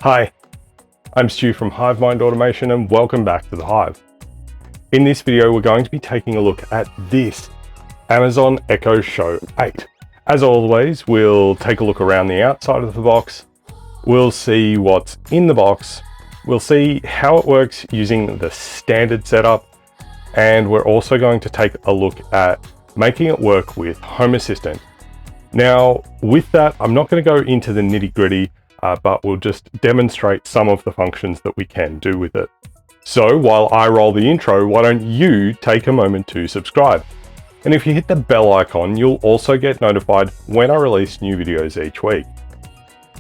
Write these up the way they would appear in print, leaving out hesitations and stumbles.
Hi, I'm Stu from HiveMind Automation and welcome back to the Hive. In this video, we're going to be taking a look at this Amazon Echo Show 8. As always, we'll take a look around the outside of the box. We'll see what's in the box. We'll see how it works using the standard setup. And we're also going to take a look at making it work with Home Assistant. Now, with that, I'm not going to go into the nitty-gritty, but we'll just demonstrate some of the functions that we can do with it. So while I roll the intro, why don't you take a moment to subscribe? And if you hit the bell icon, you'll also get notified when I release new videos each week.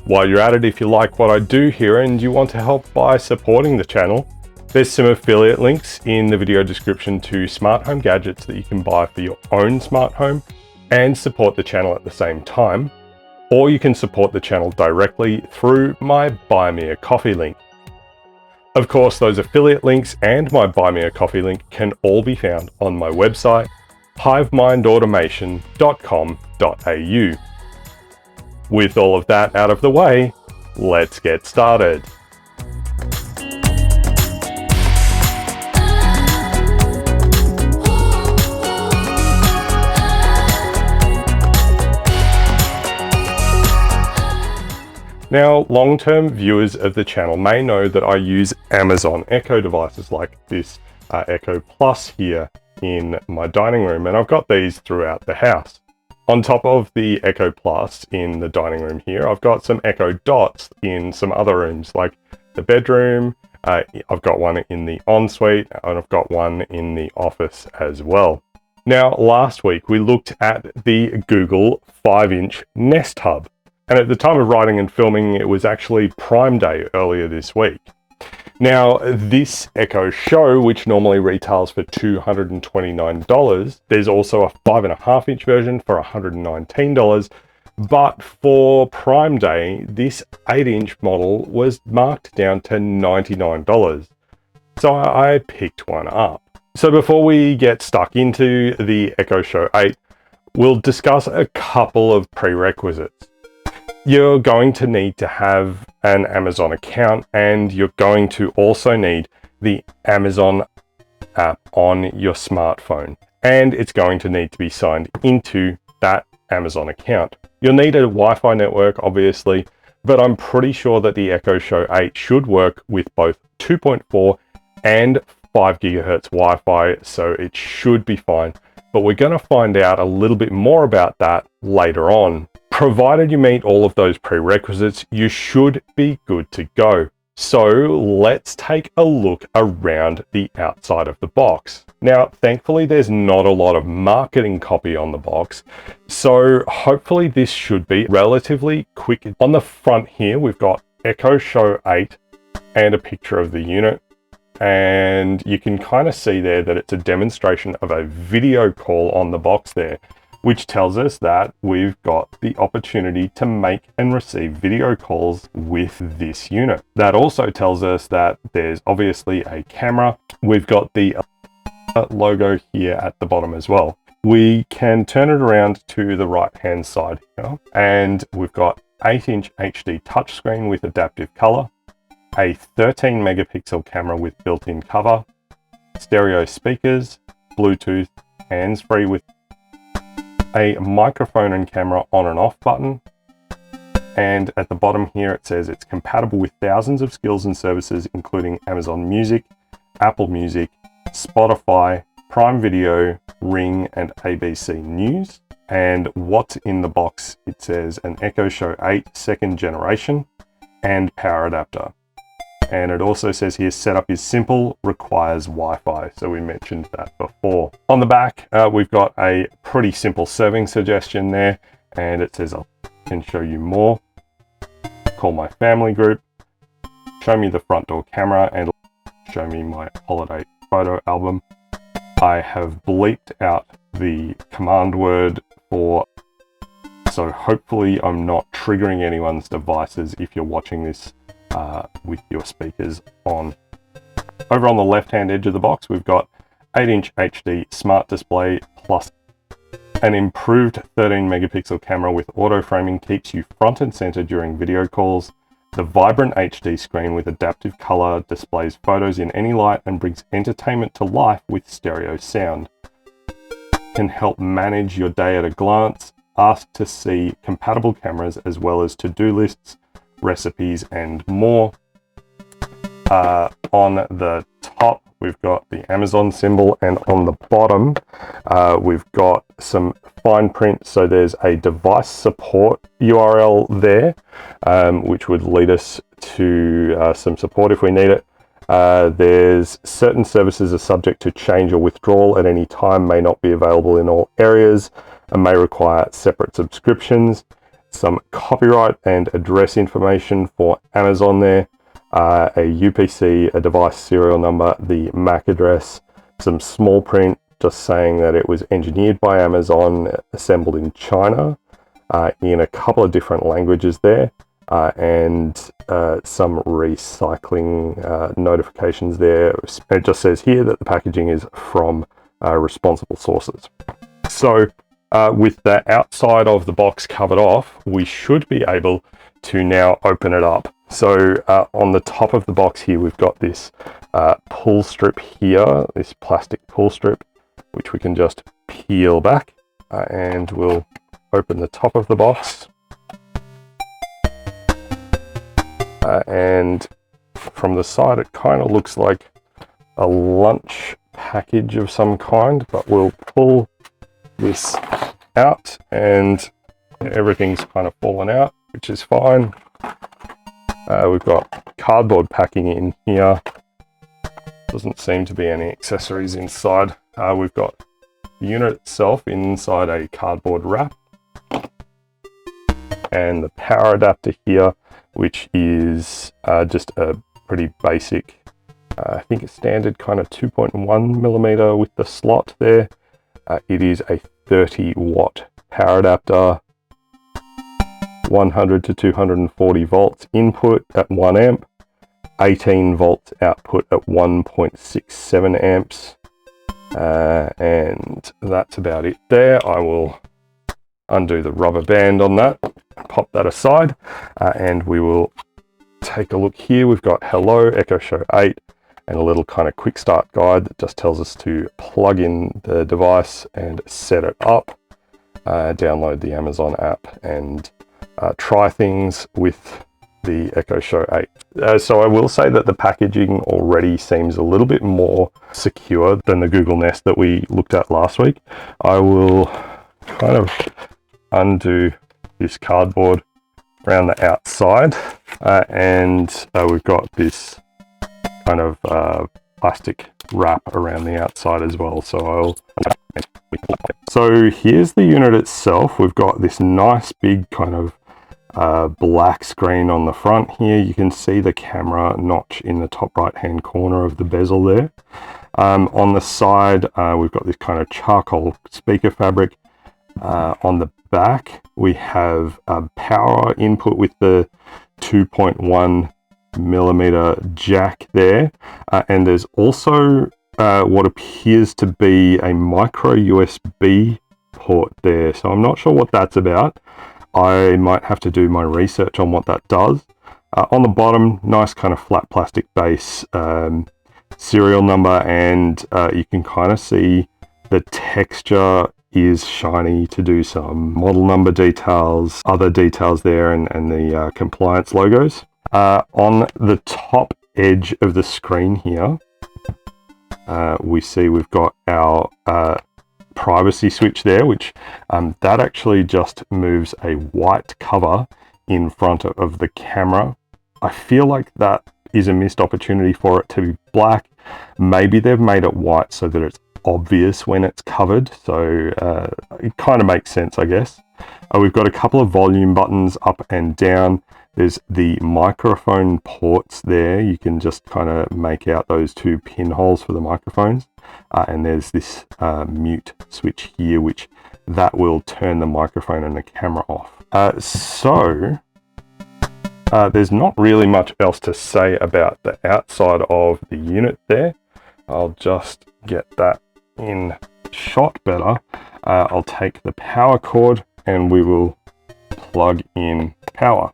While you're at it, if you like what I do here and you want to help by supporting the channel, there's some affiliate links in the video description to smart home gadgets that you can buy for your own smart home and support the channel at the same time. Or you can support the channel directly through my Buy Me a Coffee link. Of course, those affiliate links and my Buy Me a Coffee link can all be found on my website, hivemindautomation.com.au. With all of that out of the way, let's get started. Now, long-term viewers of the channel may know that I use Amazon Echo devices like this Echo Plus here in my dining room, and I've got these throughout the house. On top of the Echo Plus in the dining room here, I've got some Echo Dots in some other rooms like the bedroom. I've got one in the ensuite, and I've got one in the office as well. Now, last week we looked at the Google 5-inch Nest Hub. And at the time of writing and filming, it was actually Prime Day earlier this week. Now, this Echo Show, which normally retails for $229, there's also a 5.5-inch version for $119. But for Prime Day, this 8-inch model was marked down to $99. So I picked one up. So before we get stuck into the Echo Show 8, we'll discuss a couple of prerequisites. You're going to need to have an Amazon account, and you're going to also need the Amazon app on your smartphone, and it's going to need to be signed into that Amazon account. You'll need a Wi-Fi network, obviously, but I'm pretty sure that the Echo Show 8 should work with both 2.4 and 5 gigahertz Wi-Fi, so it should be fine. But we're going to find out a little bit more about that later on. Provided you meet all of those prerequisites, you should be good to go. So let's take a look around the outside of the box. Now, thankfully, there's not a lot of marketing copy on the box, so hopefully this should be relatively quick. On the front here, we've got Echo Show 8 and a picture of the unit. And you can kind of see there that it's a demonstration of a video call on the box there, which tells us that we've got the opportunity to make and receive video calls with this unit. That also tells us that there's obviously a camera. We've got the logo here at the bottom as well. We can turn it around to the right-hand side here, and we've got 8-inch HD touchscreen with adaptive color, a 13 megapixel camera with built-in cover, stereo speakers, Bluetooth, hands-free with a microphone and camera on and off button. And at the bottom here, it says it's compatible with thousands of skills and services, including Amazon Music, Apple Music, Spotify, Prime Video, Ring, and ABC News. And what's in the box? It says an Echo Show 8 second generation and power adapter. And it also says here, setup is simple, requires Wi-Fi. So we mentioned that before. On the back, we've got a pretty simple serving suggestion there. And it says, I can show you more. Call my family group. Show me the front door camera and show me my holiday photo album. I have bleeped out the command word for, so hopefully I'm not triggering anyone's devices if you're watching this with your speakers on. Over on the left-hand edge of the box, we've got 8-inch HD smart display plus an improved 13 megapixel camera with auto framing keeps you front and center during video calls. The vibrant HD screen with adaptive color displays photos in any light and brings entertainment to life with stereo sound. Can help manage your day at a glance. Ask to see compatible cameras as well as to-do lists, recipes, and more. On the top, we've got the Amazon symbol, and on the bottom, we've got some fine print. So there's a device support URL there, which would lead us to some support if we need it. There's certain services are subject to change or withdrawal at any time, may not be available in all areas, and may require separate subscriptions. Some copyright and address information for Amazon there. A UPC, a device serial number, the MAC address, some small print just saying that it was engineered by Amazon, assembled in China, in a couple of different languages there, and some recycling notifications there. It just says here that the packaging is from responsible sources. So with the outside of the box covered off, we should be able to now open it up. So on the top of the box here, we've got this pull strip here, this plastic pull strip, which we can just peel back, and we'll open the top of the box. And from the side, it kind of looks like a lunch package of some kind, but we'll pull this out and everything's kind of fallen out, which is fine. We've got cardboard packing in here. Doesn't seem to be any accessories inside. We've got the unit itself inside a cardboard wrap, and the power adapter here, which is just a pretty basic, I think a standard kind of 2.1 millimeter with the slot there. It is a 30 watt power adapter, 100 to 240 volts input at 1 amp, 18 volts output at 1.67 amps, and that's about it there. I will undo the rubber band on that, pop that aside, and we will take a look here. We've got hello, Echo Show 8, and a little kind of quick start guide that just tells us to plug in the device and set it up, download the Amazon app, and try things with the Echo Show 8. So I will say that the packaging already seems a little bit more secure than the Google Nest that we looked at last week. I will kind of undo this cardboard around the outside, and we've got this kind of plastic wrap around the outside as well. So here's the unit itself. We've got this nice big kind of black screen on the front here. You can see the camera notch in the top right hand corner of the bezel there. On the side, we've got this kind of charcoal speaker fabric. On the back, we have a power input with the 2.1 millimeter jack there, and there's also what appears to be a micro USB port there. So I'm not sure what that's about. I might have to do my research on what that does. On the bottom, nice kind of flat plastic base, serial number, and you can kind of see the texture is shiny to do some model number details, other details there, and the compliance logos. On the top edge of the screen here, we see we've got our privacy switch there, which that actually just moves a white cover in front of the camera. I feel like that is a missed opportunity for it to be black. Maybe they've made it white so that it's obvious when it's covered, so it kind of makes sense, I guess. We've got a couple of volume buttons up and down. There's the microphone ports there. You can just kind of make out those two pinholes for the microphones. And there's this mute switch here, which that will turn the microphone and the camera off. There's not really much else to say about the outside of the unit there. I'll just get that in shot better. I'll take the power cord and we will plug in power.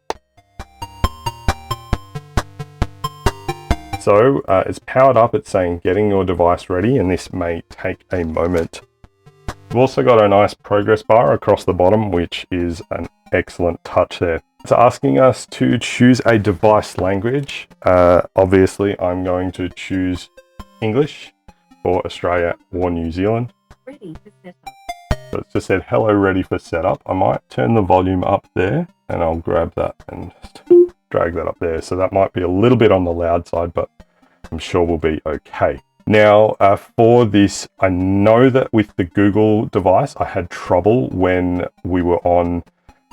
So it's powered up, it's saying getting your device ready, and this may take a moment. We've also got a nice progress bar across the bottom, which is an excellent touch there. It's asking us to choose a device language. Obviously, I'm going to choose English for Australia or New Zealand. Ready for setup. So it's just said, hello, ready for setup. I might turn the volume up there and I'll grab that and just drag that up there. So that might be a little bit on the loud side, but I'm sure we'll be okay. Now for this, I know that with the Google device, I had trouble when we were on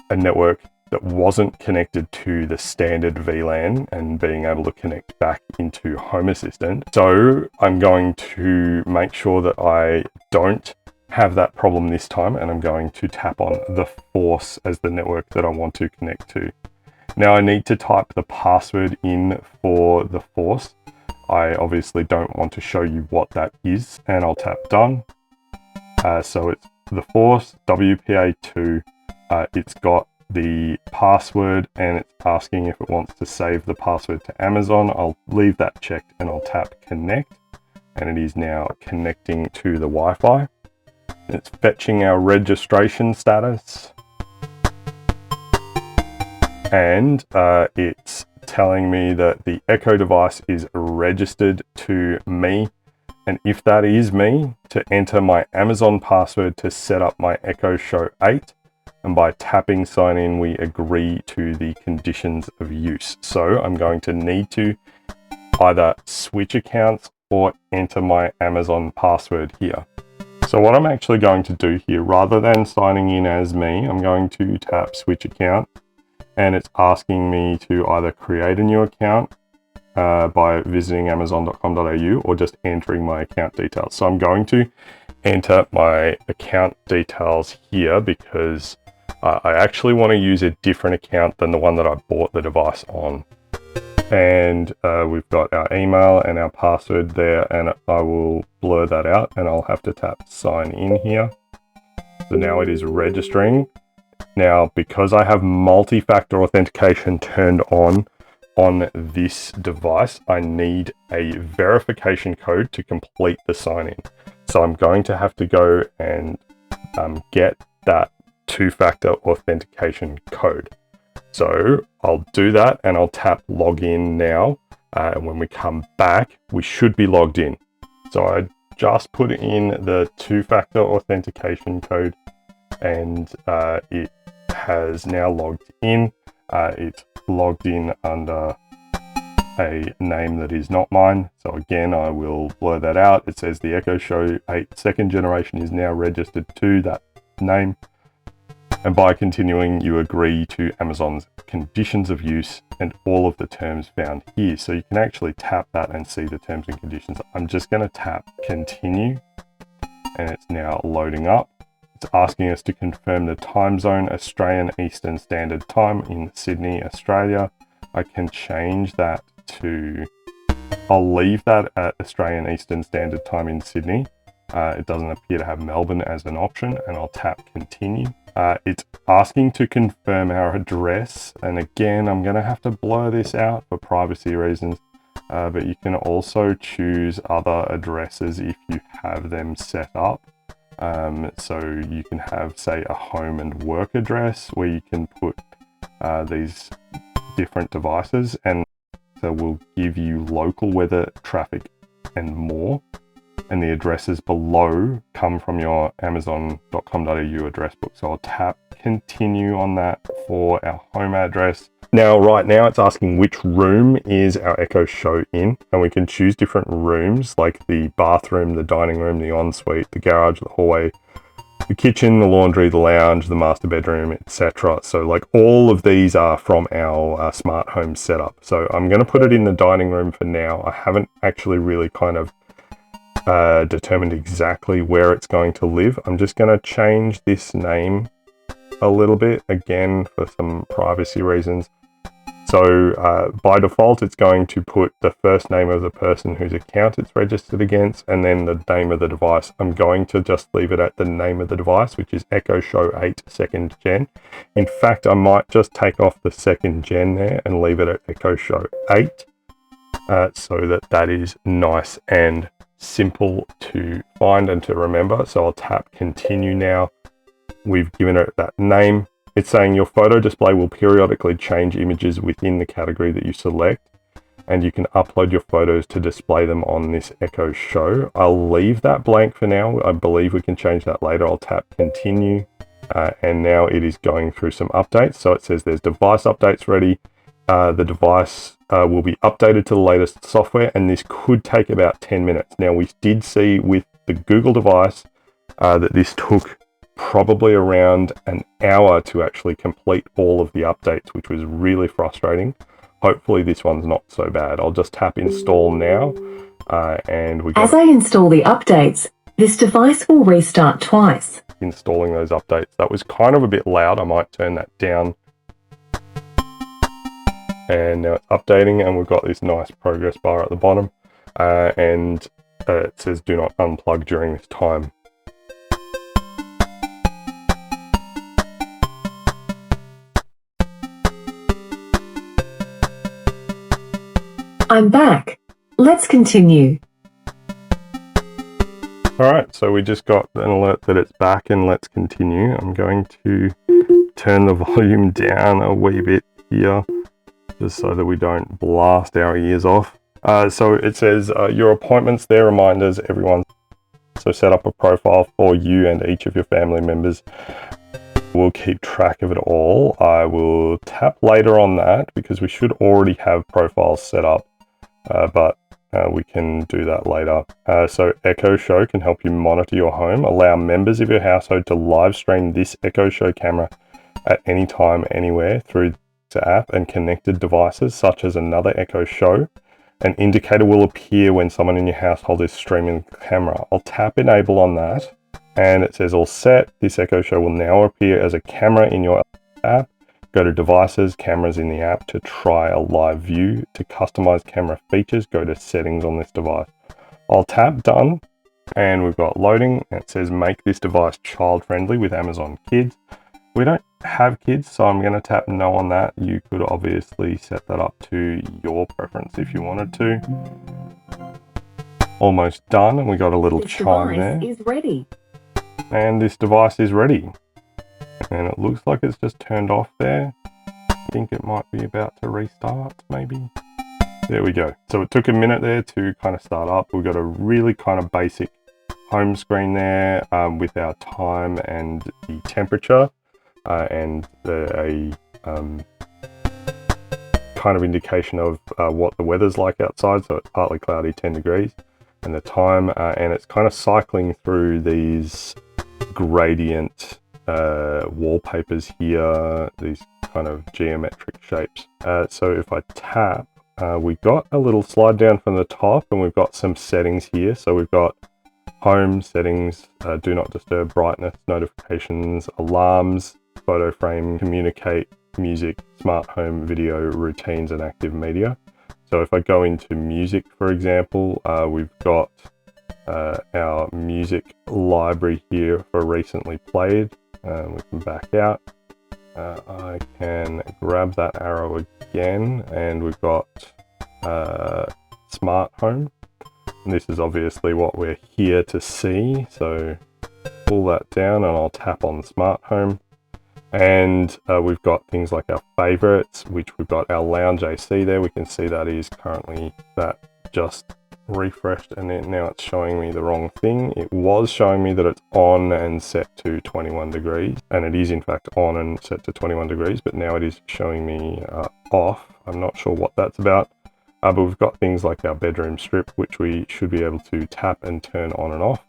a network that wasn't connected to the standard VLAN and being able to connect back into Home Assistant. So I'm going to make sure that I don't have that problem this time, and I'm going to tap on the Force as the network that I want to connect to. Now I need to type the password in for the Force. I obviously don't want to show you what that is, and I'll tap done. So it's the Force WPA2. It's got the password and it's asking if it wants to save the password to Amazon. I'll leave that checked and I'll tap connect, and it is now connecting to the Wi-Fi. It's fetching our registration status, and it's telling me that the Echo device is registered to me, and if that is me, to enter my Amazon password to set up my Echo Show 8, and by tapping sign in we agree to the conditions of use. So I'm going to need to either switch accounts or enter my Amazon password here. So what I'm actually going to do here, rather than signing in as me, I'm going to tap switch account, and it's asking me to either create a new account by visiting amazon.com.au or just entering my account details. So I'm going to enter my account details here because I actually want to use a different account than the one that I bought the device on. And we've got our email and our password there, and I will blur that out and I'll have to tap sign in here. So now it is registering. Now, because I have multi-factor authentication turned on this device, I need a verification code to complete the sign in. So I'm going to have to go and get that two-factor authentication code. So I'll do that and I'll tap login now. And when we come back, we should be logged in. So I just put in the two-factor authentication code, and it has now logged in. It's logged in under a name that is not mine. So again, I will blur that out. It says the Echo Show 8 second generation is now registered to that name. And by continuing, you agree to Amazon's conditions of use and all of the terms found here. So you can actually tap that and see the terms and conditions. I'm just going to tap continue, and it's now loading up. It's asking us to confirm the time zone, Australian Eastern Standard Time in Sydney, Australia. I can change that to, I'll leave that at Australian Eastern Standard Time in Sydney. It doesn't appear to have Melbourne as an option, and I'll tap continue. It's asking to confirm our address, and again, I'm going to have to blur this out for privacy reasons, but you can also choose other addresses if you have them set up. So you can have, say, a home and work address where you can put these different devices, and so we'll give you local weather, traffic, and more. And the addresses below come from your amazon.com.au address book. So I'll tap continue on that for our home address. Now, right now it's asking which room is our Echo Show in, and we can choose different rooms like the bathroom, the dining room, the ensuite, the garage, the hallway, the kitchen, the laundry, the lounge, the master bedroom, etc. So like all of these are from our smart home setup. So I'm going to put it in the dining room for now. I haven't actually really kind of determined exactly where it's going to live. I'm just going to change this name a little bit again for some privacy reasons. So by default, it's going to put the first name of the person whose account it's registered against, and then the name of the device. I'm going to just leave it at the name of the device, which is Echo Show 8 2nd Gen. In fact, I might just take off the 2nd Gen there and leave it at Echo Show 8. so that is nice and simple to find and to remember. So I'll tap continue now. We've given it that name. It's saying your photo display will periodically change images within the category that you select, and you can upload your photos to display them on this Echo Show. I'll leave that blank for now. I believe we can change that later. I'll tap continue, and now it is going through some updates. So it says there's device updates ready. The device will be updated to the latest software, and this could take about 10 minutes. Now, we did see with the Google device that this took probably around an hour to actually complete all of the updates, which was really frustrating. Hopefully this one's not so bad. I'll just tap install now, and we As I install the updates, this device will restart twice. Installing those updates. That was kind of a bit loud. I might turn that down. And now it's updating, and we've got this nice progress bar at the bottom, and it says do not unplug during this time. I'm back. Let's continue. Alright, so we just got an alert that it's back, and let's continue. I'm going to turn the volume down a wee bit here, just so that we don't blast our ears off. So it says your appointments, their reminders, everyone. So set up a profile for you and each of your family members. We'll keep track of it all. I will tap later on that because we should already have profiles set up, but we can do that later. So Echo Show can help you monitor your home. Allow members of your household to live stream this Echo Show camera at any time, anywhere through the app and connected devices such as another Echo Show. An indicator will appear when someone in your household is streaming the camera. I'll tap enable on that, and it says all set. This Echo Show will now appear as a camera in your app. Go to devices, cameras in the app to try a live view. To customize camera features, go to settings on this device. I'll tap done, and we've got loading. It says make this device child friendly with Amazon Kids. We don't have kids, so I'm going to tap no on that. You could obviously set that up to your preference if you wanted to. Almost done, and we got a little chime there. This device is ready. And this device is ready. And it looks like it's just turned off there. I think it might be about to restart, maybe. There we go. So it took a minute there to kind of start up. We've got a really kind of basic home screen there with our time and the temperature. And a kind of indication of what the weather's like outside. So it's partly cloudy, 10 degrees, and the time, and it's kind of cycling through these gradient wallpapers here, these kind of geometric shapes. So if I tap, we got a little slide down from the top, and we've got some settings here. So we've got home settings, do not disturb, brightness, notifications, alarms, photo frame, communicate, music, smart home, video, routines, and active media. So if I go into music, for example, we've got our music library here for recently played. We can back out. I can grab that arrow again, and we've got smart home. And this is obviously what we're here to see. So pull that down, and I'll tap on smart home. And we've got things like our favorites, which we've got our lounge AC there. We can see that is currently, that just refreshed, and then now it's showing me the wrong thing. It was showing me that it's on and set to 21 degrees, and it is in fact on and set to 21 degrees, but now it is showing me off. I'm not sure what that's about, but we've got things like our bedroom strip, which we should be able to tap and turn on and off.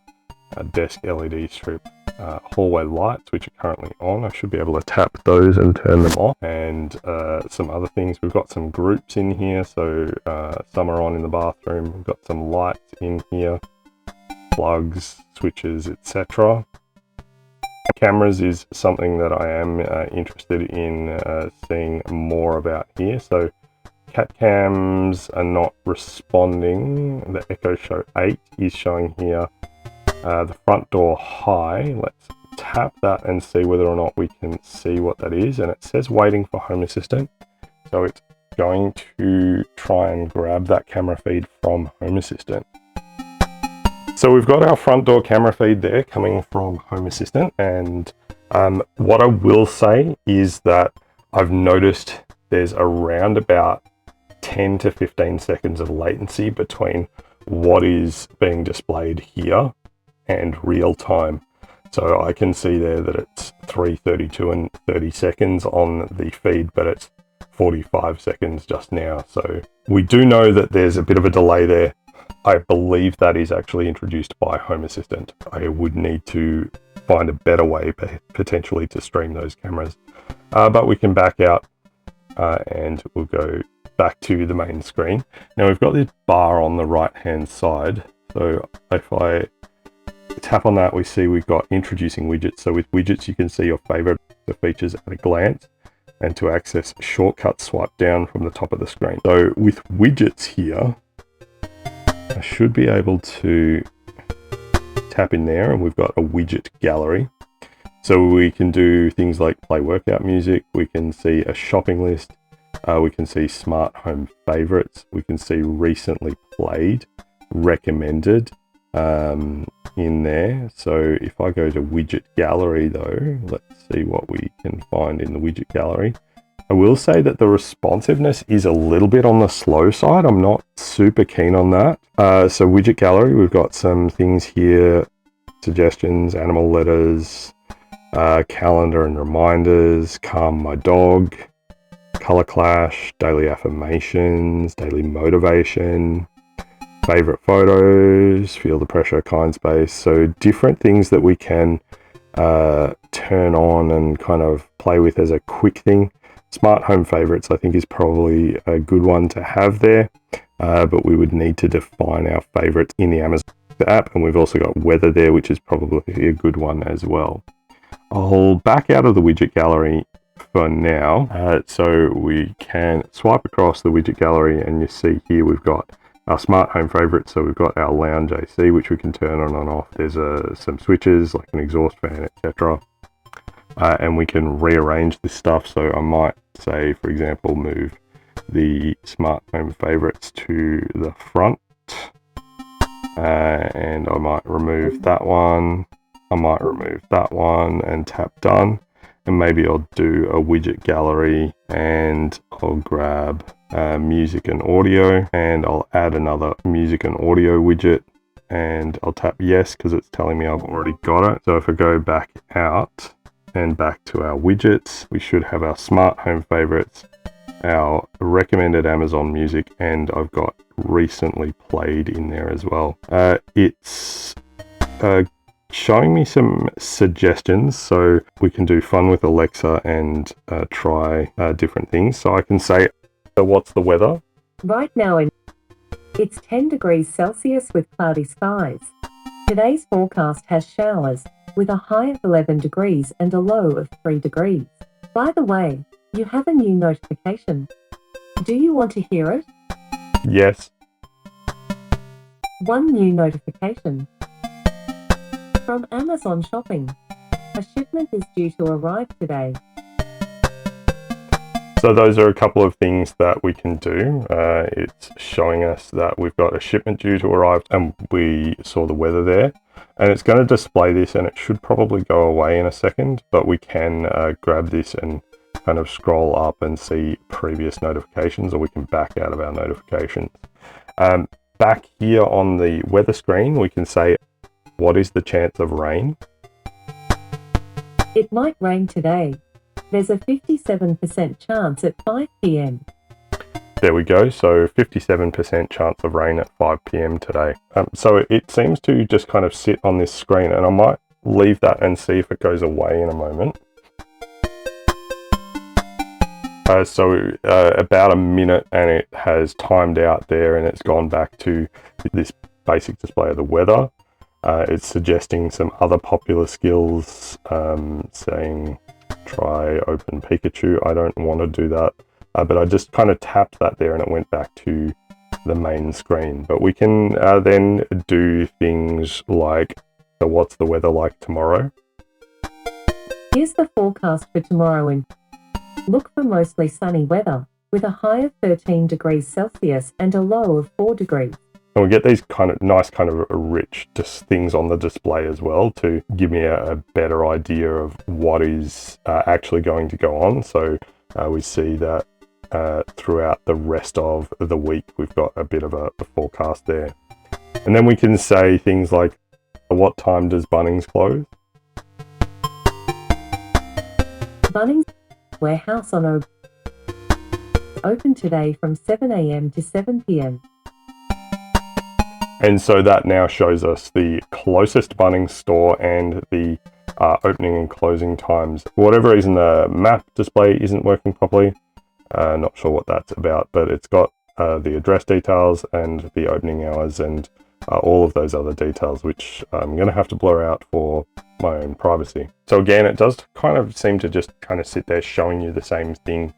Our desk LED strip, hallway lights, which are currently on. I should be able to tap those and turn them off. And some other things. We've got some groups in here. So some are on in the bathroom. We've got some lights in here, plugs, switches, etc. Cameras is something that I am interested in seeing more about here. So cat cams are not responding. The Echo Show 8 is showing here. The front door high, let's tap that and see whether or not we can see what that is. And it says waiting for Home Assistant. So it's going to try and grab that camera feed from Home Assistant. So we've got our front door camera feed there coming from Home Assistant, and what I will say is that I've noticed there's around about 10 to 15 seconds of latency between what is being displayed here and real time. So I can see there that it's 3:32 and 30 seconds on the feed, but it's 45 seconds just now. So we do know that there's a bit of a delay there. I believe that is actually introduced by Home Assistant. I would need to find a better way potentially to stream those cameras. But we can back out and we'll go back to the main screen. Now we've got this bar on the right hand side. So if I tap on that, we see we've got introducing widgets. So with widgets, you can see your favorite features at a glance, and to access shortcuts, swipe down from the top of the screen. So with widgets here, I should be able to tap in there and we've got a widget gallery. So we can do things like play workout music, we can see a shopping list, we can see smart home favorites, we can see recently played, recommended in there. So if I go to widget gallery though, let's see what we can find in the widget gallery. I will say that the responsiveness is a little bit on the slow side. I'm not super keen on that. So widget gallery, we've got some things here, suggestions, animal letters, calendar and reminders, calm my dog, color clash, daily affirmations, daily motivation, favorite photos, feel the pressure, kind space. So different things that we can turn on and kind of play with as a quick thing. Smart home favorites, I think, is probably a good one to have there, but we would need to define our favorites in the Amazon app, and we've also got weather there, which is probably a good one as well. I'll back out of the widget gallery for now, so we can swipe across the widget gallery, and you see here we've got our smart home favorites. So we've got our lounge AC, which we can turn on and off. There's some switches like an exhaust fan, etc. And we can rearrange this stuff. So I might say, for example, move the smart home favorites to the front, and I might remove that one. I might remove that one and tap done. And maybe I'll do a widget gallery and I'll grab music and audio, and I'll add another music and audio widget, and I'll tap yes because it's telling me I've already got it. So if I go back out and back to our widgets, we should have our smart home favorites, our recommended Amazon music, and I've got recently played in there as well. It's showing me some suggestions, so we can do fun with Alexa and try different things. So I can say, what's the weather? Right now it's 10 degrees Celsius with cloudy skies. Today's forecast has showers with a high of 11 degrees and a low of 3 degrees. By the way, you have a new notification. Do you want to hear it? Yes. One new notification from Amazon Shopping. A shipment is due to arrive today. So those are a couple of things that we can do. It's showing us that we've got a shipment due to arrive, and we saw the weather there. And it's going to display this, and it should probably go away in a second, but we can grab this and kind of scroll up and see previous notifications, or we can back out of our notifications. Back here on the weather screen, we can say, what is the chance of rain? It might rain today. There's a 57% chance at 5 p.m. There we go. So 57% chance of rain at 5 p.m. today. So it seems to just kind of sit on this screen, and I might leave that and see if it goes away in a moment. So about a minute, and it has timed out there, and it's gone back to this basic display of the weather. It's suggesting some other popular skills, saying try open Pikachu. I don't want to do that, but I just kind of tapped that there and it went back to the main screen. But we can then do things like, so what's the weather like tomorrow? Here's the forecast for tomorrow. Look for mostly sunny weather. with a high of 13 degrees Celsius and a low of 4 degrees. And we get these kind of nice, kind of rich things on the display as well to give me a better idea of what is actually going to go on. So we see that throughout the rest of the week, we've got a bit of a forecast there. And then we can say things like, what time does Bunnings close? Bunnings warehouse on open today from 7 a.m. to 7 p.m. And so that now shows us the closest Bunnings store and the opening and closing times. For whatever reason, the map display isn't working properly. Not sure what that's about, but it's got the address details and the opening hours and all of those other details, which I'm going to have to blur out for my own privacy. So again, it does kind of seem to just kind of sit there showing you the same thing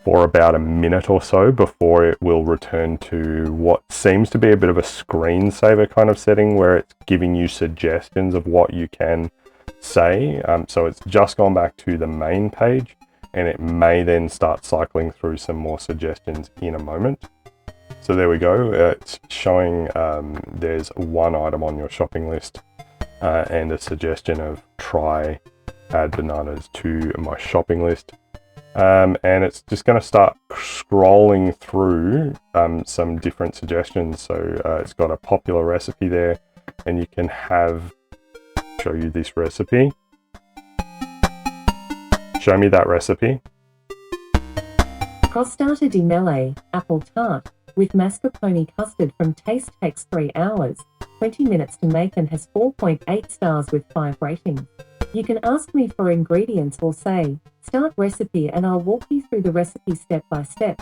for about a minute or so before it will return to what seems to be a bit of a screensaver kind of setting where it's giving you suggestions of what you can say. So it's just gone back to the main page, and it may then start cycling through some more suggestions in a moment. So there we go. It's showing there's one item on your shopping list and a suggestion of try add bananas to my shopping list. And it's just going to start scrolling through some different suggestions. So it's got a popular recipe there, and you can show you this recipe. Show me that recipe. Crostata di mele, apple tart, with mascarpone custard from Taste takes 3 hours, 20 minutes to make and has 4.8 stars with 5 ratings. You can ask me for ingredients or say, start recipe, and I'll walk you through the recipe step by step.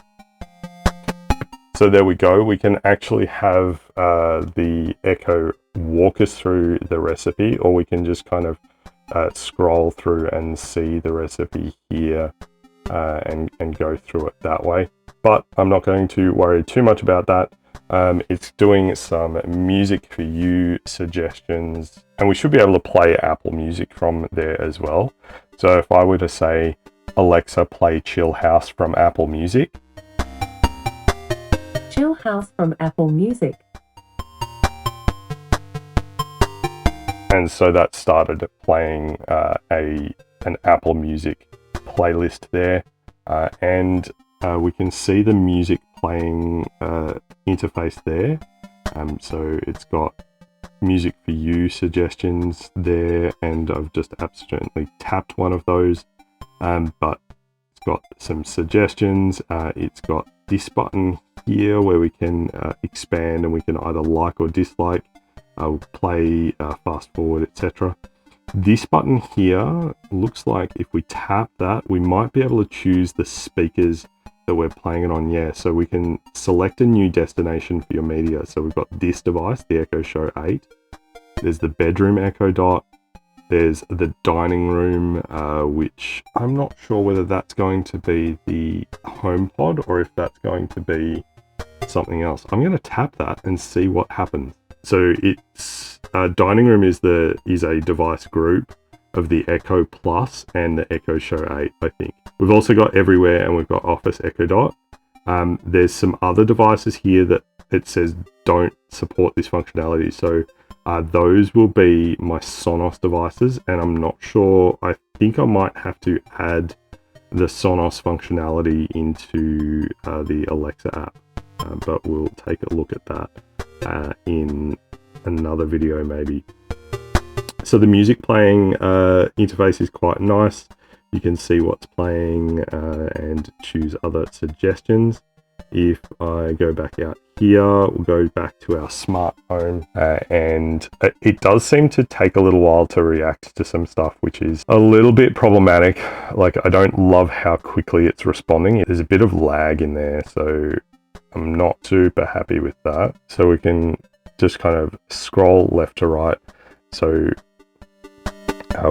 So there we go. We can actually have the Echo walk us through the recipe, or we can just kind of scroll through and see the recipe here and go through it that way. But I'm not going to worry too much about that. It's doing some music for you suggestions, and we should be able to play Apple Music from there as well. So if I were to say, Alexa, play Chill House from Apple Music. Chill House from Apple Music. And so that started playing an Apple Music playlist there, and we can see the music playing interface there. So it's got music for you suggestions there, and I've just accidentally tapped one of those, but it's got some suggestions. It's got this button here where we can expand, and we can either like or dislike, play, fast forward, etc. This button here looks like if we tap that, we might be able to choose the speakers that we're playing it on. Yeah, so we can select a new destination for your media. So we've got this device, the Echo Show 8. There's the bedroom Echo Dot. There's the dining room, which I'm not sure whether that's going to be the HomePod or if that's going to be something else. I'm going to tap that and see what happens. So it's dining room is a device group of the Echo Plus and the Echo Show 8, I think. We've also got everywhere, and we've got Office Echo Dot. There's some other devices here that it says don't support this functionality. So those will be my Sonos devices, and I'm not sure. I think I might have to add the Sonos functionality into the Alexa app, but we'll take a look at that in another video maybe. So the music playing interface is quite nice. You can see what's playing and choose other suggestions. If I go back out here, we'll go back to our smart home, and it does seem to take a little while to react to some stuff, which is a little bit problematic. Like, I don't love how quickly it's responding. There's a bit of lag in there, so I'm not super happy with that. So we can just kind of scroll left to right. So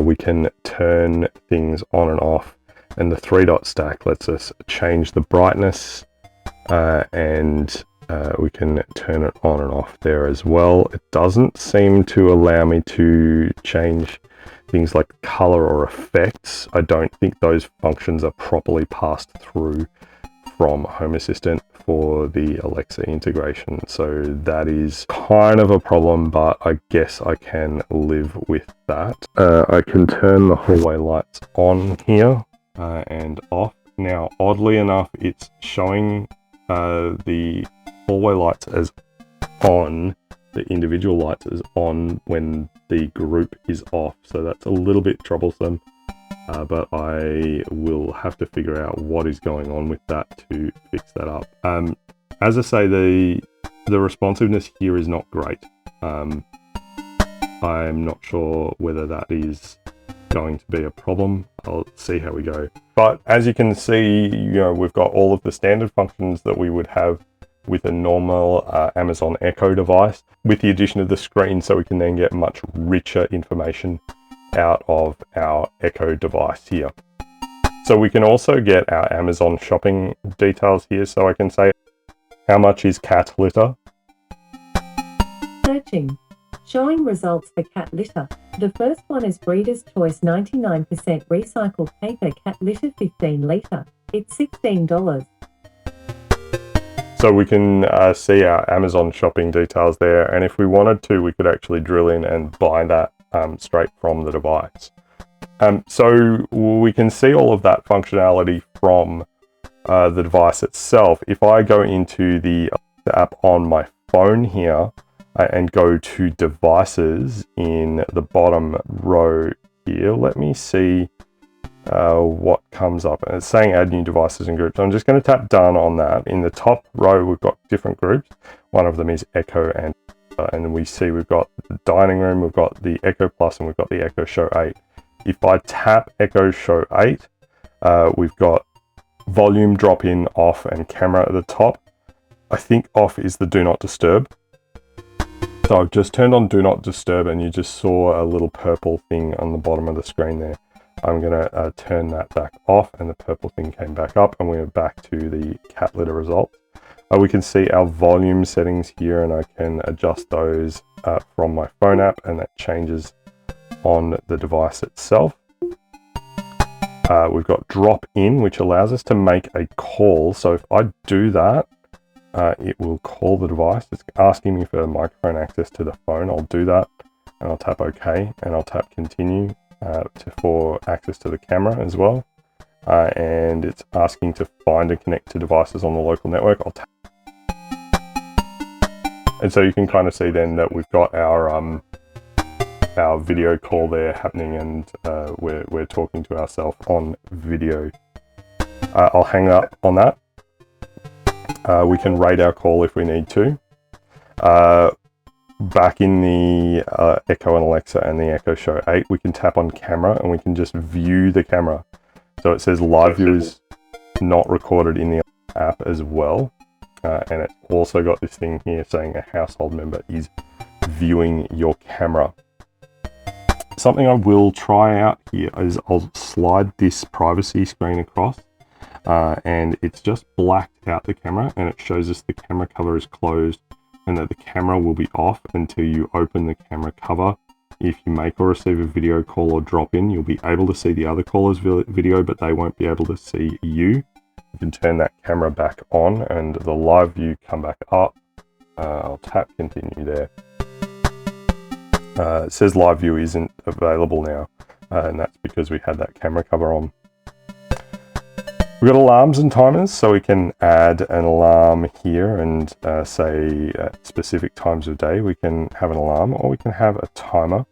we can turn things on and off, and the 3-dot stack lets us change the brightness, and we can turn it on and off there as well. It doesn't seem to allow me to change things like color or effects. I don't think those functions are properly passed through from Home Assistant for the Alexa integration. So that is kind of a problem, but I guess I can live with that. I can turn the hallway lights on here and off. Now, oddly enough, it's showing the hallway lights as on, the individual lights as on when the group is off. So that's a little bit troublesome. But I will have to figure out what is going on with that to fix that up. As I say, the responsiveness here is not great. I'm not sure whether that is going to be a problem. I'll see how we go. But as you can see, we've got all of the standard functions that we would have with a normal Amazon Echo device, with the addition of the screen, so we can then get much richer information out of our Echo device here. So we can also get our Amazon shopping details here. So I can say, how much is cat litter? Searching. Showing results for cat litter. The first one is Breeder's Choice 99% recycled paper cat litter 15 litre. It's $16. So we can see our Amazon shopping details there. And if we wanted to, we could actually drill in and buy that straight from the device. So we can see all of that functionality from the device itself. If I go into the app on my phone here and go to devices in the bottom row here, let me see what comes up. And it's saying add new devices and groups. I'm just going to tap done on that. In the top row, we've got different groups. One of them is Echo, and we see we've got the dining room, we've got the Echo Plus, and we've got the Echo Show 8. If I tap Echo Show 8, we've got volume, drop in, off, and camera at the top. I think off is the do not disturb. So I've just turned on do not disturb, and you just saw a little purple thing on the bottom of the screen there. I'm going to turn that back off, and the purple thing came back up, and we're back to the cat litter results. We can see our volume settings here, and I can adjust those from my phone app, and that changes on the device itself. We've got drop in, which allows us to make a call. So if I do that, it will call the device. It's asking me for microphone access to the phone. I'll do that, and I'll tap OK, and I'll tap continue for access to the camera as well. And it's asking to find and connect to devices on the local network. I'll tap. And so you can kind of see then that we've got our video call there happening, and we're talking to ourselves on video. I'll hang up on that. We can rate our call if we need to. Back in the Echo and Alexa and the Echo Show 8, we can tap on camera, and we can just view the camera. So it says live view is not recorded in the app as well. And it's also got this thing here saying a household member is viewing your camera. Something I will try out here is I'll slide this privacy screen across, and it's just blacked out the camera, and it shows us the camera cover is closed and that the camera will be off until you open the camera cover. If you make or receive a video call or drop in, you'll be able to see the other caller's video, but they won't be able to see you. You can turn that camera back on and the live view come back up. I'll tap continue there. It says live view isn't available now, and that's because we had that camera cover on. We've got alarms and timers, so we can add an alarm here and say at specific times of day we can have an alarm, or we can have a timer.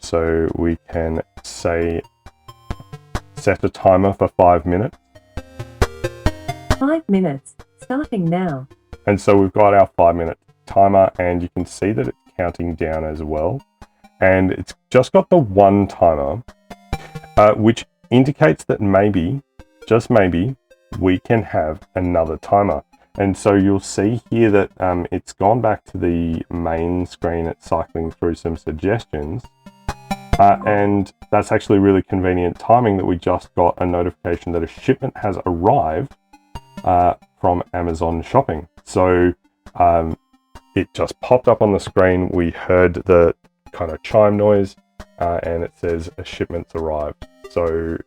So we can say set a timer for 5 minutes. 5 minutes, starting now. And so we've got our 5-minute timer, and you can see that it's counting down as well. And it's just got the one timer, which indicates that maybe, just maybe, we can have another timer. And so you'll see here that it's gone back to the main screen. It's cycling through some suggestions. And that's actually really convenient timing that we just got a notification that a shipment has arrived from Amazon Shopping. So it just popped up on the screen. We heard the kind of chime noise, and it says a shipment's arrived. So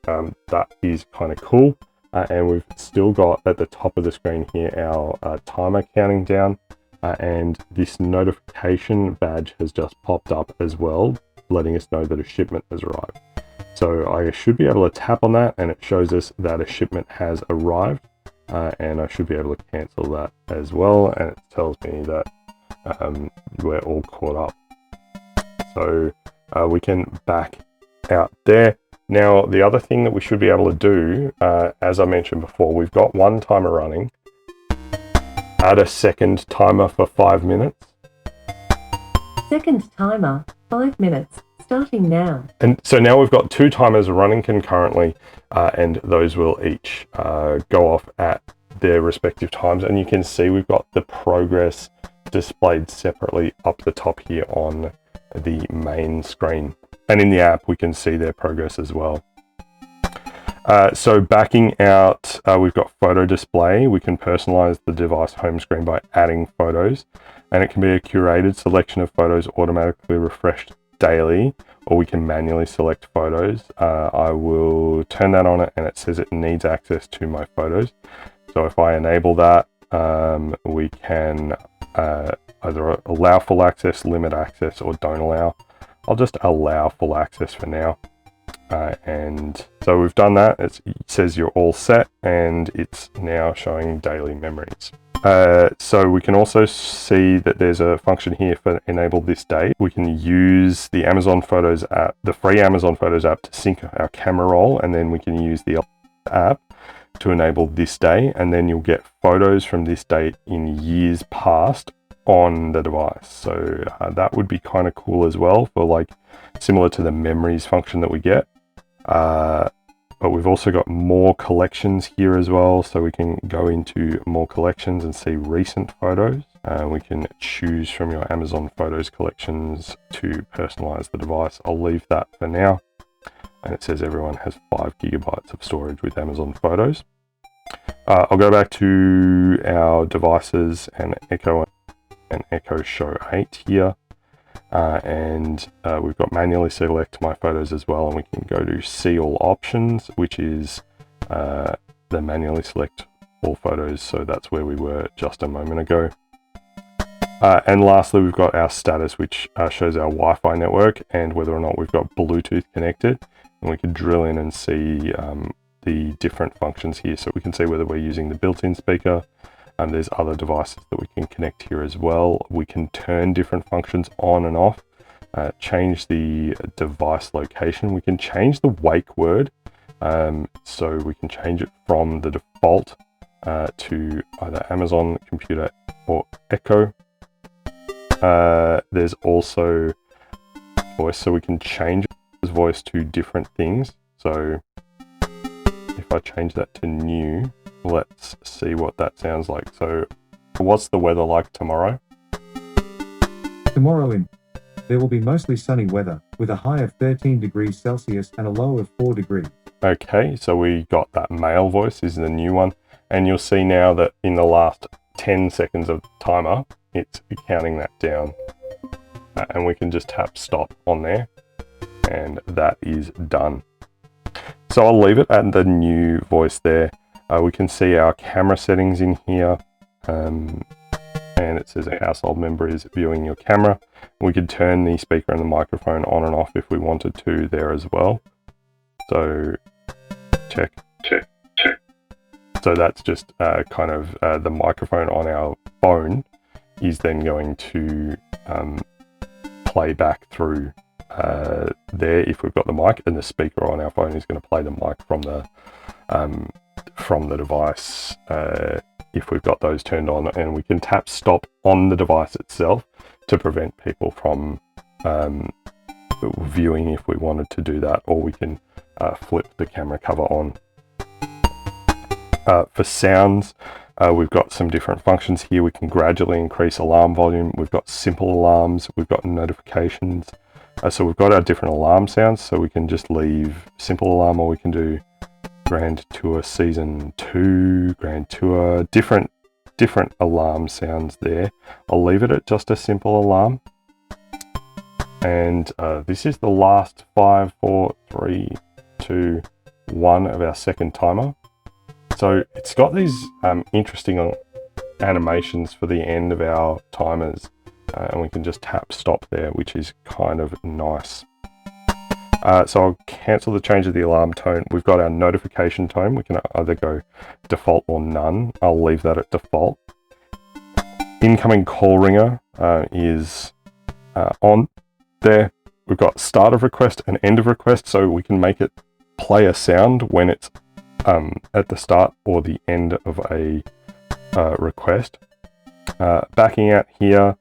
that is kind of cool. and we've still got at the top of the screen here our timer counting down, and this notification badge has just popped up as well, letting us know that a shipment has arrived. So I should be able to tap on that and it shows us that a shipment has arrived, and I should be able to cancel that as well, and it tells me that we're all caught up. So we can back out there. Now, the other thing that we should be able to do, as I mentioned before, we've got one timer running. Add a second timer for 5 minutes. Second timer, 5 minutes, starting now. And so now we've got 2 timers running concurrently, and those will each go off at their respective times. And you can see we've got the progress displayed separately up the top here on the main screen. And in the app, we can see their progress as well. So backing out, we've got photo display. We can personalize the device home screen by adding photos, and it can be a curated selection of photos automatically refreshed daily, or we can manually select photos. I will turn that on, and it says it needs access to my photos. So if I enable that, we can either allow full access, limit access, or don't allow. I'll just allow full access for now. And so we've done that. It says you're all set, and it's now showing daily memories. So we can also see that there's a function here for enable this day. We can use the Amazon Photos app, the free Amazon Photos app, to sync our camera roll, and then we can use the app to enable this day, and then you'll get photos from this date in years past on the device. So that would be kind of cool as well, for like similar to the memories function that we get. But we've also got more collections here as well, so we can go into more collections and see recent photos. We can choose from your Amazon Photos collections to personalize the device. I'll leave that for now. And it says everyone has 5 GB of storage with Amazon Photos. I'll go back to our devices and Echo Show 8 here. And we've got manually select my photos as well, and we can go to see all options, which is the manually select all photos. So that's where we were just a moment ago. And lastly, we've got our status, which shows our Wi-Fi network and whether or not we've got Bluetooth connected. And we can drill in and see the different functions here. So we can see whether we're using the built-in speaker. There's other devices that we can connect here as well. We can turn different functions on and off, change the device location. We can change the wake word. So we can change it from the default to either Amazon Computer or Echo. There's also voice, so we can change his voice to different things. So if I change that to new, let's see what that sounds like. So what's the weather like tomorrow? Tomorrow there will be mostly sunny weather with a high of 13 degrees Celsius and a low of 4 degrees. Okay, so we got that male voice is the new one. And you'll see now that in the last 10 seconds of the timer, it's counting that down. And we can just tap stop on there, and that is done. So I'll leave it at the new voice there. We can see our camera settings in here, and it says a household member is viewing your camera. We could turn the speaker and the microphone on and off if we wanted to there as well. So check. So that's just kind of the microphone on our phone is then going to play back through there if we've got the mic, and the speaker on our phone is going to play the mic from the device if we've got those turned on. And we can tap stop on the device itself to prevent people from viewing if we wanted to do that, or we can flip the camera cover on. For sounds, we've got some different functions here. We can gradually increase alarm volume. We've got simple alarms. We've got notifications. So we've got our different alarm sounds. So we can just leave simple alarm, or we can do Grand Tour Season 2, Grand Tour, different alarm sounds there. I'll leave it at just a simple alarm. And this is the last 5, 4, 3, 2, 1 of our second timer. So it's got these interesting animations for the end of our timers, and we can just tap stop there, which is kind of nice. So I'll cancel the change of the alarm tone. We've got our notification tone. We can either go default or none. I'll leave that at default. Incoming call ringer is on there. We've got start of request and end of request, so we can make it play a sound when it's at the start or the end of a request. Backing out here,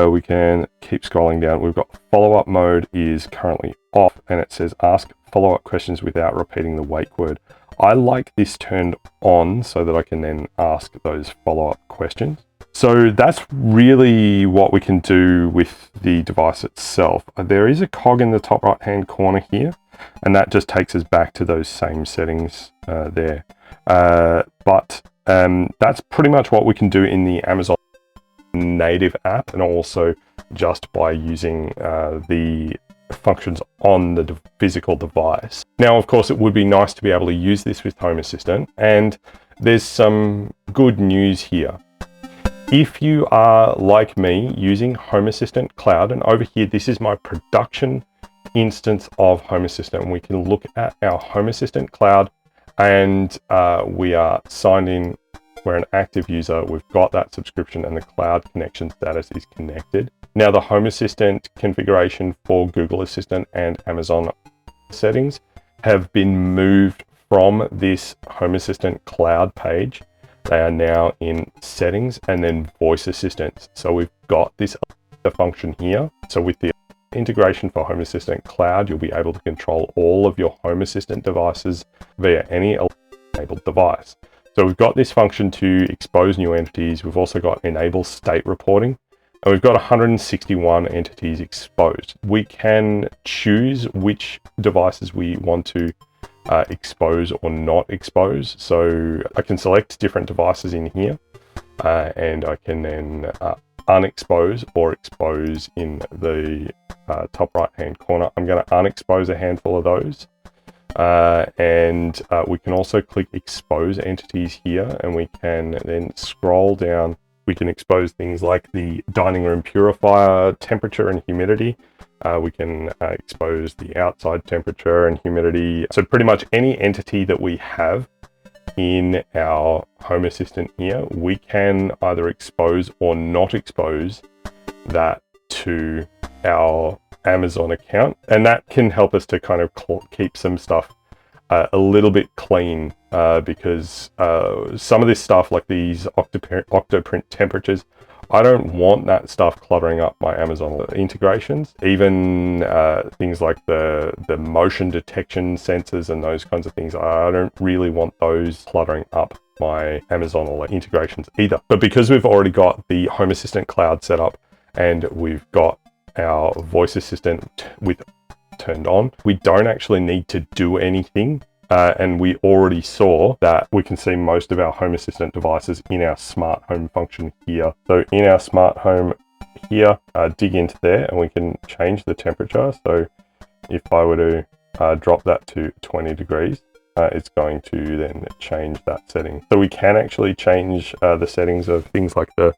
we can keep scrolling down. We've got follow-up mode is currently off, and it says ask follow-up questions without repeating the wake word. I like this turned on so that I can then ask those follow-up questions. So that's really what we can do with the device itself. There is a cog in the top right hand corner here, and that just takes us back to those same settings there. But that's pretty much what we can do in the Amazon native app, and also just by using the functions on the physical device. Now, of course, it would be nice to be able to use this with Home Assistant, and there's some good news here. If you are like me using Home Assistant Cloud, and over here, this is my production instance of Home Assistant, we can look at our Home Assistant Cloud, and we are signed in. We're an active user. We've got that subscription, and the cloud connection status is connected. Now, the Home Assistant configuration for Google Assistant and Amazon settings have been moved from this Home Assistant Cloud page. They are now in settings and then voice assistants. So we've got this function here. So with the integration for Home Assistant Cloud, you'll be able to control all of your Home Assistant devices via any enabled device. So we've got this function to expose new entities. We've also got enable state reporting, and we've got 161 entities exposed. We can choose which devices we want to expose or not expose. So I can select different devices in here, and I can then unexpose or expose in the top right hand corner. I'm going to unexpose a handful of those. And we can also click expose entities here, and we can then scroll down. We can expose things like the dining room purifier, temperature and humidity. We can expose the outside temperature and humidity. So pretty much any entity that we have in our Home Assistant here, we can either expose or not expose that to our Amazon account, and that can help us to kind of keep some stuff a little bit clean, because some of this stuff, like these octoprint temperatures, I don't want that stuff cluttering up my Amazon integrations. Even things like the motion detection sensors and those kinds of things, I don't really want those cluttering up my Amazon integrations either. But because we've already got the Home Assistant Cloud set up, and we've got our voice assistant turned on, we don't actually need to do anything. And we already saw that we can see most of our Home Assistant devices in our smart home function here. So in our smart home here, dig into there, and we can change the temperature. So if I were to drop that to 20 degrees, it's going to then change that setting. So we can actually change the settings of things like the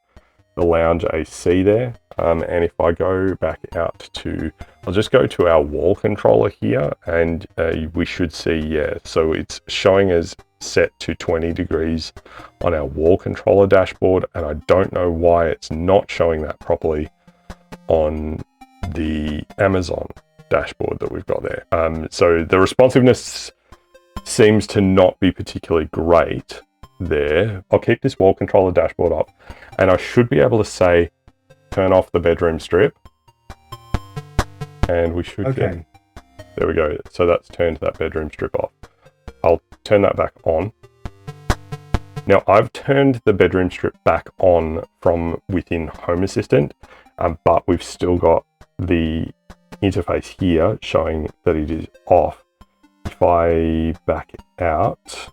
lounge AC there. And if I go back out to, I'll just go to our wall controller here, and we should see, yeah, so it's showing as set to 20 degrees on our wall controller dashboard, and I don't know why it's not showing that properly on the Amazon dashboard that we've got there. So the responsiveness seems to not be particularly great there. I'll keep this wall controller dashboard up, and I should be able to say turn off the bedroom strip, and we should get, there we go. So that's turned that bedroom strip off. I'll turn that back on. Now I've turned the bedroom strip back on from within Home Assistant, but we've still got the interface here showing that it is off. If I back out,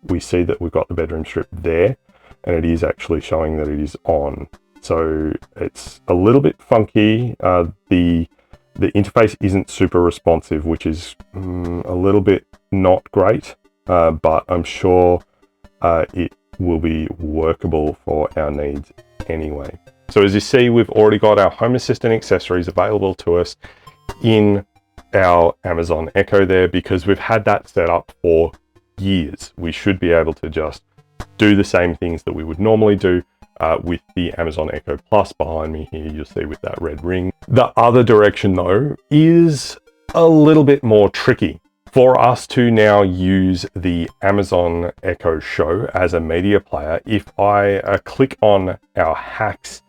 we see that we've got the bedroom strip there, and it is actually showing that it is on. So it's a little bit funky. The interface isn't super responsive, which is a little bit not great. but I'm sure it will be workable for our needs anyway. So as you see, we've already got our Home Assistant accessories available to us in our Amazon Echo there, because we've had that set up for years. We should be able to just do the same things that we would normally do with the Amazon Echo Plus behind me here, you'll see with that red ring. The other direction though is a little bit more tricky. For us to now use the Amazon Echo Show as a media player, if I click on our hacks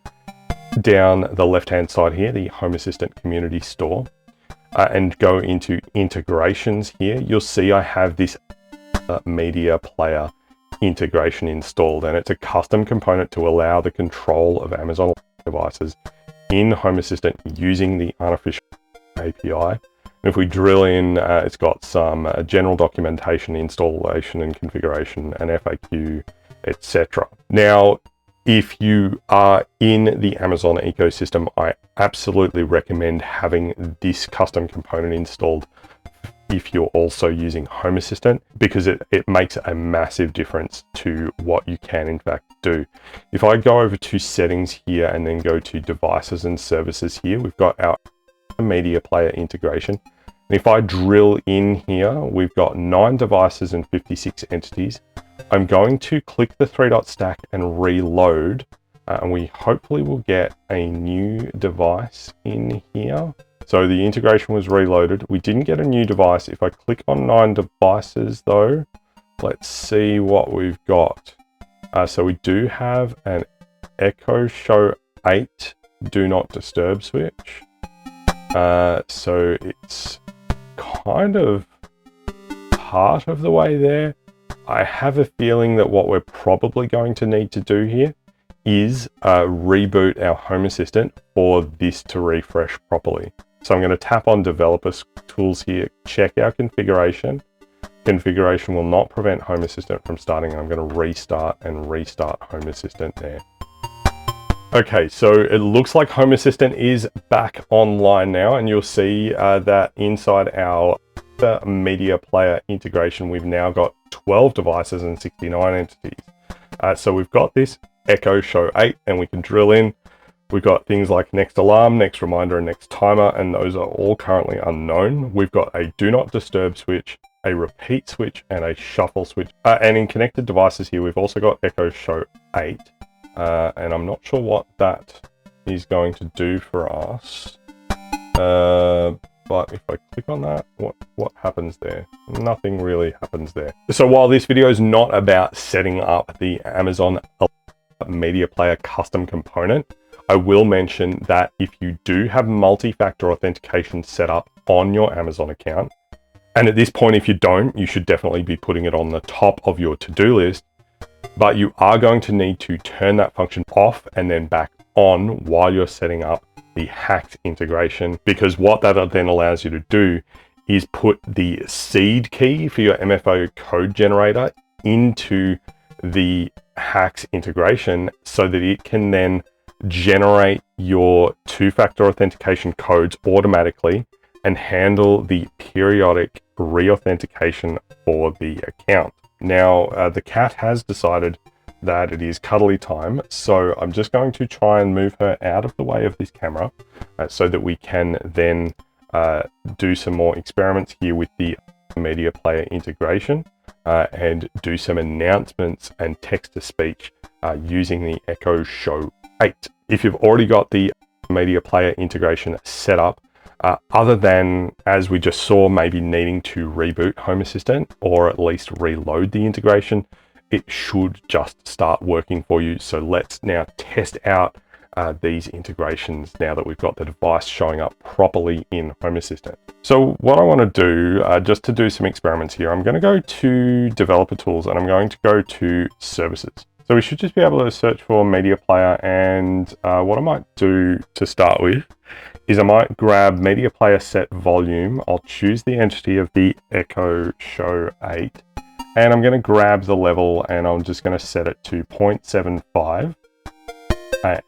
down the left-hand side here, the Home Assistant Community Store, and go into integrations here, you'll see I have this media player integration installed, and it's a custom component to allow the control of Amazon devices in Home Assistant using the unofficial API. And if we drill in, it's got some general documentation, installation and configuration, and FAQ, etc. Now, if you are in the Amazon ecosystem, I absolutely recommend having this custom component installed if you're also using Home Assistant, because it makes a massive difference to what you can in fact do. If I go over to settings here and then go to devices and services here, we've got our media player integration. And if I drill in here, we've got 9 devices and 56 entities. I'm going to click the 3-dot stack and reload, and we hopefully will get a new device in here. So the integration was reloaded. We didn't get a new device. If I click on 9 devices though, let's see what we've got. So we do have an Echo Show 8 Do Not Disturb switch. So it's kind of part of the way there. I have a feeling that what we're probably going to need to do here is reboot our Home Assistant for this to refresh properly. So I'm going to tap on Developer Tools here, check our configuration. Configuration will not prevent Home Assistant from starting. I'm going to restart Home Assistant there. Okay, so it looks like Home Assistant is back online now, and you'll see that inside our media player integration, we've now got 12 devices and 69 entities. So we've got this Echo Show 8, and we can drill in. We've got things like next alarm, next reminder, and next timer, and those are all currently unknown. We've got a do not disturb switch, a repeat switch, and a shuffle switch. And in connected devices here, we've also got Echo Show 8. And I'm not sure what that is going to do for us. But if I click on that, what happens there? Nothing really happens there. So while this video is not about setting up the Amazon Media Player custom component, I will mention that if you do have multi-factor authentication set up on your Amazon account, and at this point, if you don't, you should definitely be putting it on the top of your to-do list, but you are going to need to turn that function off and then back on while you're setting up the hacked integration, because what that then allows you to do is put the seed key for your MFA code generator into the hacks integration so that it can then generate your 2-factor authentication codes automatically and handle the periodic re-authentication for the account. Now, the cat has decided that it is cuddly time, so I'm just going to try and move her out of the way of this camera so that we can then do some more experiments here with the media player integration and do some announcements and text-to-speech using the Echo Show 8. If you've already got the media player integration set up, other than, as we just saw, maybe needing to reboot Home Assistant or at least reload the integration, it should just start working for you. So let's now test out these integrations now that we've got the device showing up properly in Home Assistant. So what I want to do, just to do some experiments here, I'm going to go to Developer Tools and I'm going to go to Services. So we should just be able to search for Media Player, and what I might do to start with is I might grab Media Player Set Volume. I'll choose the entity of the Echo Show 8, and I'm going to grab the level and I'm just going to set it to 0.75,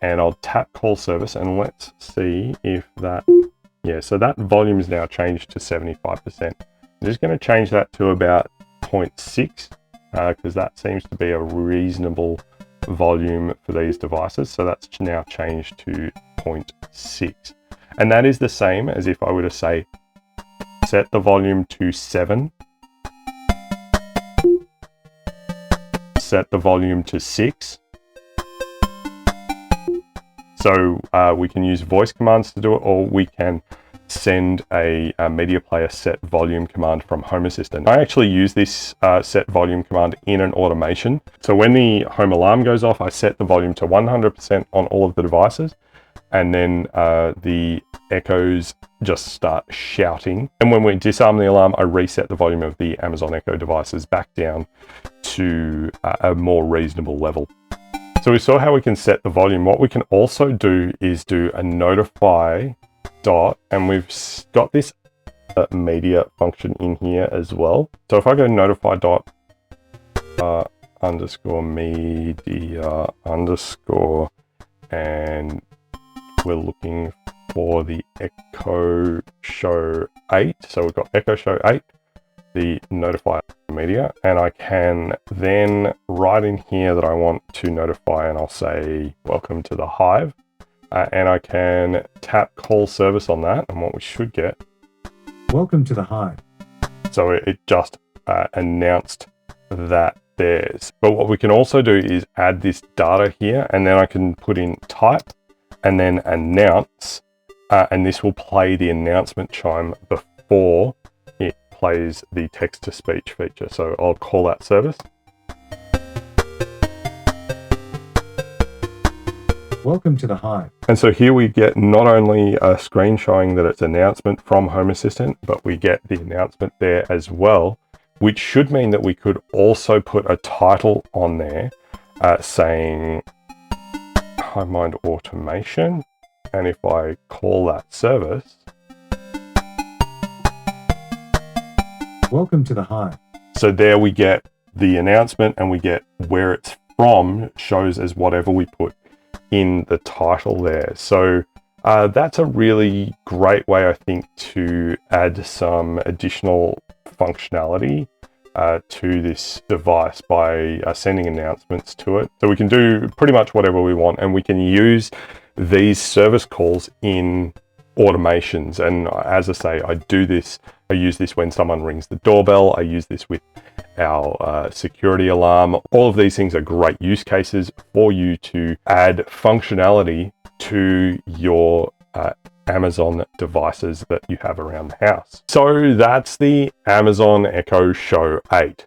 and I'll tap Call Service, and let's see if that, yeah, so that volume is now changed to 75%. I'm just going to change that to about 0.6 because that seems to be a reasonable volume for these devices. So that's now changed to 0.6. And that is the same as if I were to say, set the volume to 7, set the volume to 6. So we can use voice commands to do it, or we can send a media player set volume command from Home Assistant. I actually use this set volume command in an automation. So when the home alarm goes off, I set the volume to 100% on all of the devices, and then the Echoes just start shouting. And when we disarm the alarm, I reset the volume of the Amazon Echo devices back down to a more reasonable level. So we saw how we can set the volume. What we can also do is do a notify dot, and we've got this media function in here as well. So if I go notify dot underscore media underscore, and we're looking for the Echo Show 8. So we've got Echo Show 8, the notify media, and I can then write in here that I want to notify, and I'll say welcome to the Hive, and I can tap call service on that, and what we should get, welcome to the Hive. So it just announced that there's. But what we can also do is add this data here, and then I can put in type and then announce, and this will play the announcement chime before it plays the text-to-speech feature. So I'll call that service. Welcome to the Hive. And so here we get not only a screen showing that it's announcement from Home Assistant, but we get the announcement there as well, which should mean that we could also put a title on there saying HiveMind Automation. And if I call that service, welcome to the Hive. So there we get the announcement, and we get where it's from shows as whatever we put in the title there. So that's a really great way, I think, to add some additional functionality to this device by sending announcements to it. So we can do pretty much whatever we want, and we can use these service calls in automations. And as I say, I use this when someone rings the doorbell. I use this with our security alarm. All of these things are great use cases for you to add functionality to your Amazon devices that you have around the house. So that's the Amazon Echo Show 8.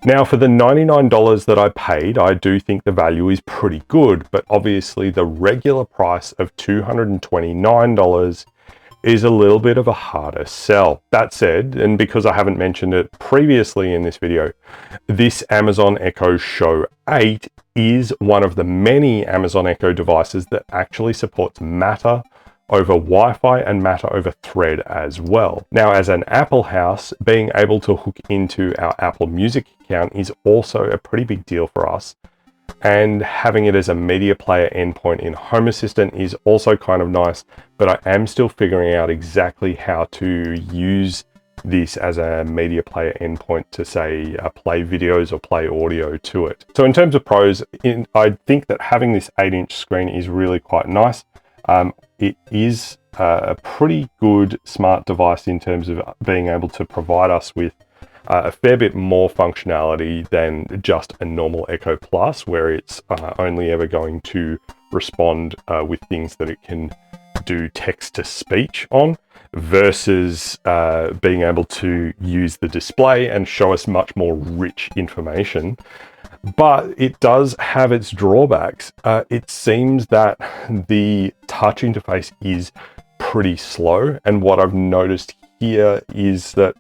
Now, for the $99 that I paid, I do think the value is pretty good, but obviously the regular price of $229 is a little bit of a harder sell. That said, and because I haven't mentioned it previously in this video, this Amazon Echo Show 8 is one of the many Amazon Echo devices that actually supports Matter over Wi-Fi and Matter over Thread as well. Now, as an Apple house, being able to hook into our Apple Music account is also a pretty big deal for us. And having it as a media player endpoint in Home Assistant is also kind of nice, but I am still figuring out exactly how to use this as a media player endpoint to say play videos or play audio to it. So in terms of pros, I think that having this 8-inch screen is really quite nice. It is a pretty good smart device in terms of being able to provide us with a fair bit more functionality than just a normal Echo Plus, where it's only ever going to respond with things that it can do text-to-speech on, versus being able to use the display and show us much more rich information. But it does have its drawbacks. It seems that the touch interface is pretty slow, and what I've noticed here is that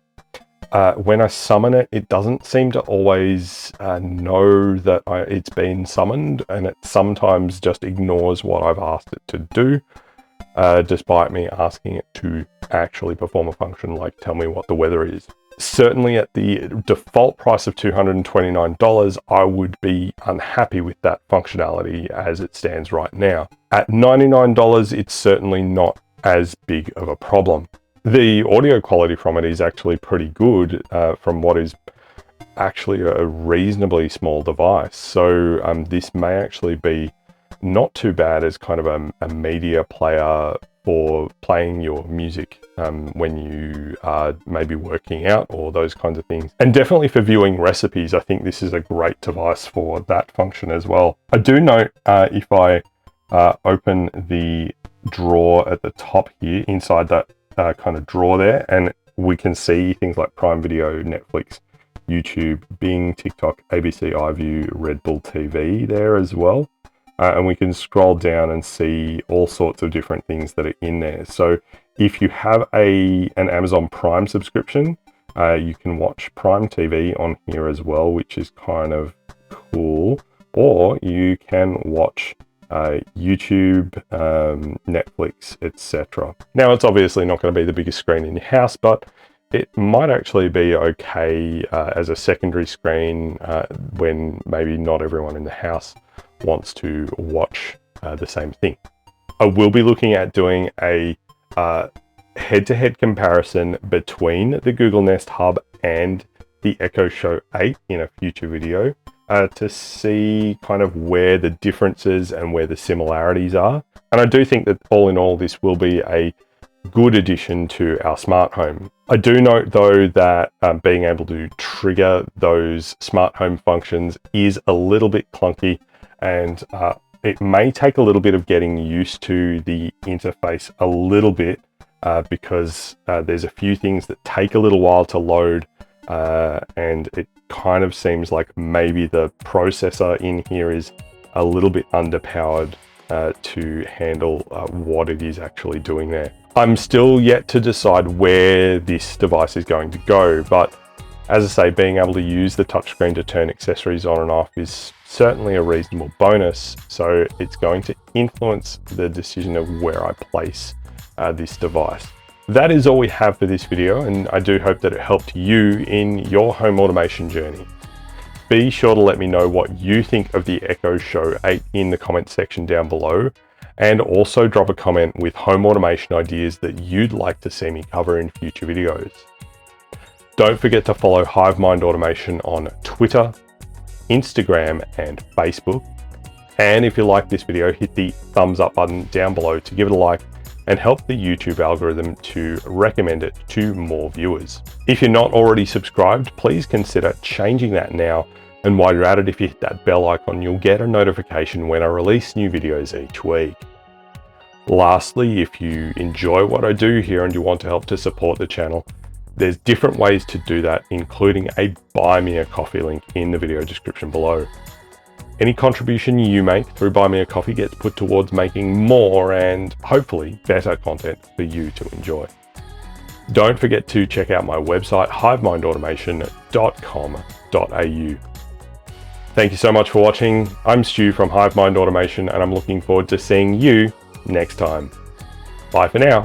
when I summon it, it doesn't seem to always know that it's been summoned, and it sometimes just ignores what I've asked it to do, despite me asking it to actually perform a function like tell me what the weather is. Certainly at the default price of $229, I would be unhappy with that functionality as it stands right now. At $99, it's certainly not as big of a problem. The audio quality from it is actually pretty good from what is actually a reasonably small device. So this may actually be not too bad as kind of a media player for playing your music when you are maybe working out or those kinds of things. And definitely for viewing recipes, I think this is a great device for that function as well. I do note if I open the drawer at the top here, inside that kind of drawer there, and we can see things like Prime Video, Netflix, YouTube, Bing, TikTok, ABC iView, Red Bull TV there as well. And we can scroll down and see all sorts of different things that are in there. So if you have an Amazon Prime subscription, you can watch Prime TV on here as well, which is kind of cool. Or you can watch YouTube, Netflix, etc. Now, it's obviously not going to be the biggest screen in your house, but it might actually be okay as a secondary screen when maybe not everyone in the house wants to watch the same thing. I will be looking at doing a head-to-head comparison between the Google Nest Hub and the Echo Show 8 in a future video to see kind of where the differences and where the similarities are. And I do think that all in all, this will be a good addition to our smart home. I do note though that being able to trigger those smart home functions is a little bit clunky, and it may take a little bit of getting used to the interface a little bit because there's a few things that take a little while to load, and it kind of seems like maybe the processor in here is a little bit underpowered to handle what it is actually doing there. I'm still yet to decide where this device is going to go, but as I say, being able to use the touchscreen to turn accessories on and off is certainly a reasonable bonus, so it's going to influence the decision of where I place this device. That is all we have for this video, and I do hope that it helped you in your home automation journey. Be sure to let me know what you think of the Echo Show 8 in the comment section down below, and also drop a comment with home automation ideas that you'd like to see me cover in future videos. Don't forget to follow HiveMind Automation on Twitter, Instagram, and Facebook. And if you like this video, hit the thumbs up button down below to give it a like and help the YouTube algorithm to recommend it to more viewers. If you're not already subscribed, please consider changing that now. And while you're at it, if you hit that bell icon, you'll get a notification when I release new videos each week. Lastly, if you enjoy what I do here and you want to help to support the channel, there's different ways to do that, including a Buy Me a Coffee link in the video description below. Any contribution you make through Buy Me a Coffee gets put towards making more and hopefully better content for you to enjoy. Don't forget to check out my website, hivemindautomation.com.au. Thank you so much for watching. I'm Stu from HiveMind Automation, and I'm looking forward to seeing you next time. Bye for now.